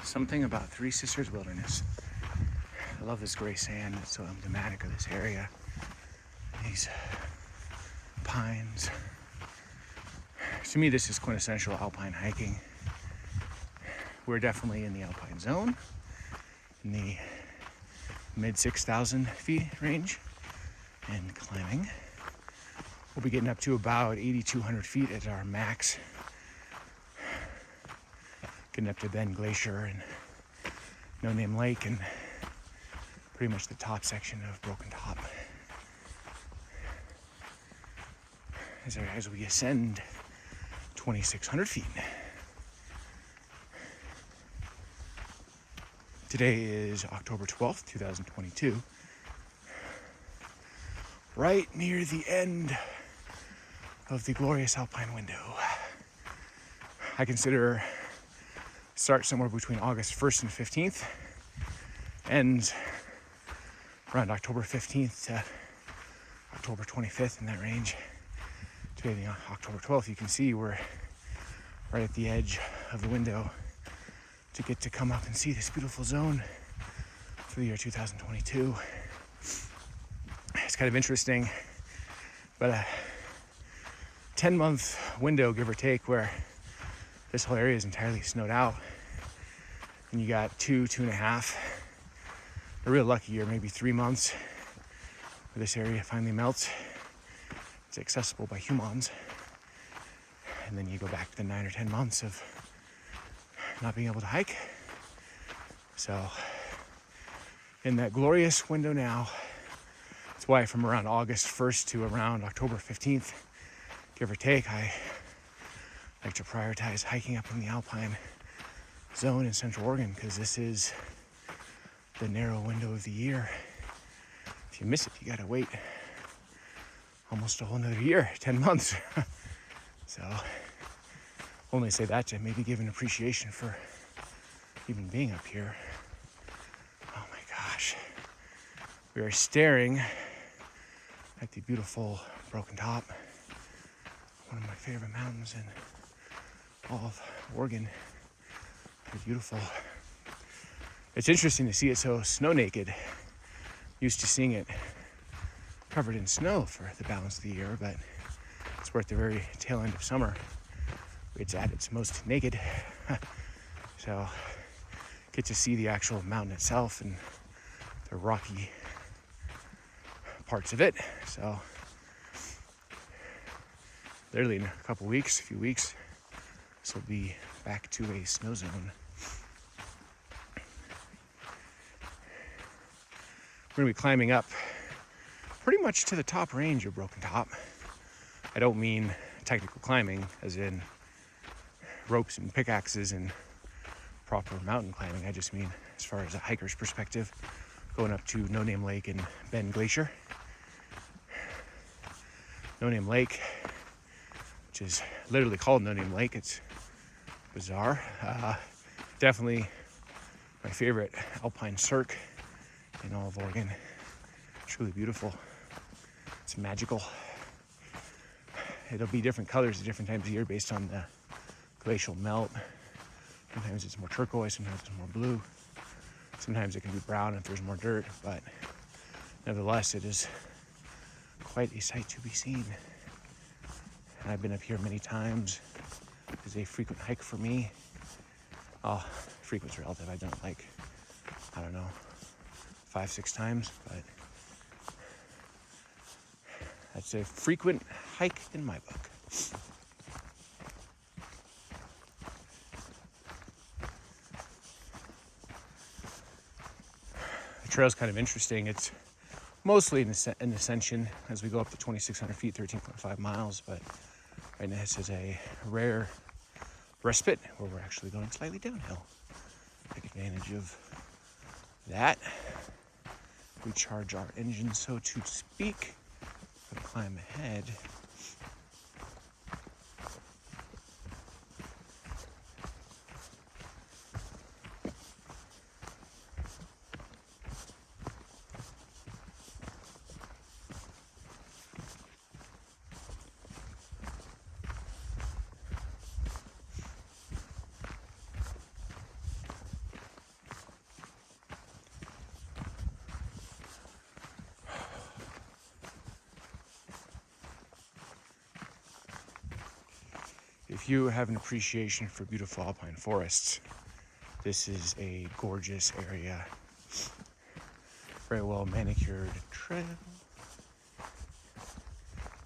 something about Three Sisters Wilderness. I love this gray sand. It's so emblematic of this area. These pines. To me, this is quintessential alpine hiking. We're definitely in the alpine zone, in the mid 6,000 feet range, and climbing. We'll be getting up to about 8,200 feet at our max. Getting up to Ben Glacier and No Name Lake and pretty much the top section of Broken Top. As we ascend 2,600 feet. Today is October 12th, 2022. Right near the end of the glorious Alpine Window. I consider start somewhere between August 1st and 15th, ends around October 15th to October 25th, in that range. Today, the October 12th, you can see we're right at the edge of the window to get to come up and see this beautiful zone for the year 2022. It's kind of interesting, but a 10-month window, give or take, where this whole area is entirely snowed out, and you got 2.5, a real lucky year, maybe 3 months, where this area finally melts. It's accessible by humans, and then you go back to the 9 or 10 months of not being able to hike. So in that glorious window now, that's why from around August 1st to around October 15th, give or take, I like to prioritize hiking up in the Alpine zone in Central Oregon, because this is the narrow window of the year. If you miss it, you gotta wait almost a whole nother year, 10 months. So only say that to maybe give an appreciation for even being up here. Oh my gosh. We are staring at the beautiful Broken Top, one of my favorite mountains in all of Oregon. It's beautiful. It's interesting to see it so snow naked. Used to seeing it covered in snow for the balance of the year, but it's where at the very tail end of summer it's at its most naked. So get to see the actual mountain itself and the rocky parts of it. So literally in a few weeks, this will be back to a snow zone. We're gonna be climbing up pretty much to the top range of Broken Top. I don't mean technical climbing, as in ropes and pickaxes and proper mountain climbing. I just mean as far as a hiker's perspective, going up to No Name Lake and Ben Glacier. No Name Lake, which is literally called No Name Lake. It's bizarre. Definitely my favorite alpine cirque in all of Oregon. Truly beautiful. It's magical. It'll be different colors at different times of year based on the glacial melt. Sometimes it's more turquoise, sometimes it's more blue. Sometimes it can be brown if there's more dirt, but nevertheless, it is quite a sight to be seen. And I've been up here many times. It's a frequent hike for me. Oh, frequent's relative. I've done it like, 5-6 times, but that's a frequent hike in my book. The trail's kind of interesting. It's mostly an ascension as we go up to 2,600 feet, 13.5 miles, but right now this is a rare respite where we're actually going slightly downhill. Take advantage of that. Recharge our engine, so to speak. Gonna climb ahead. if you have an appreciation for beautiful alpine forests, this is a gorgeous area. Very well manicured trail.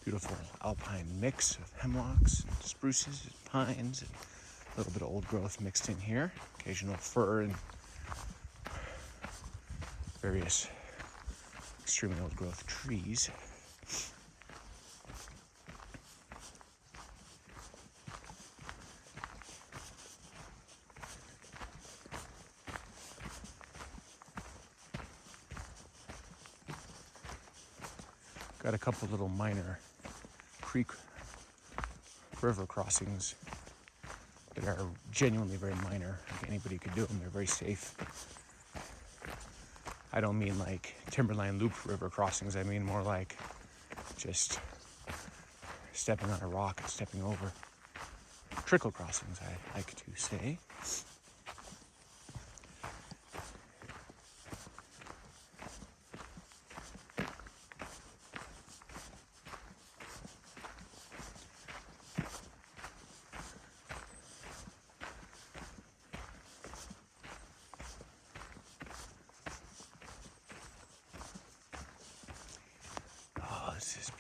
Beautiful alpine mix of hemlocks, and spruces, and pines, and a little bit of old growth mixed in here. Occasional fir and various extremely old growth trees. Got a couple little minor creek river crossings that are genuinely very minor. Like anybody could do them. They're very safe. I don't mean like Timberline Loop river crossings. I mean more like just stepping on a rock and stepping over. Trickle crossings, I like to say. This is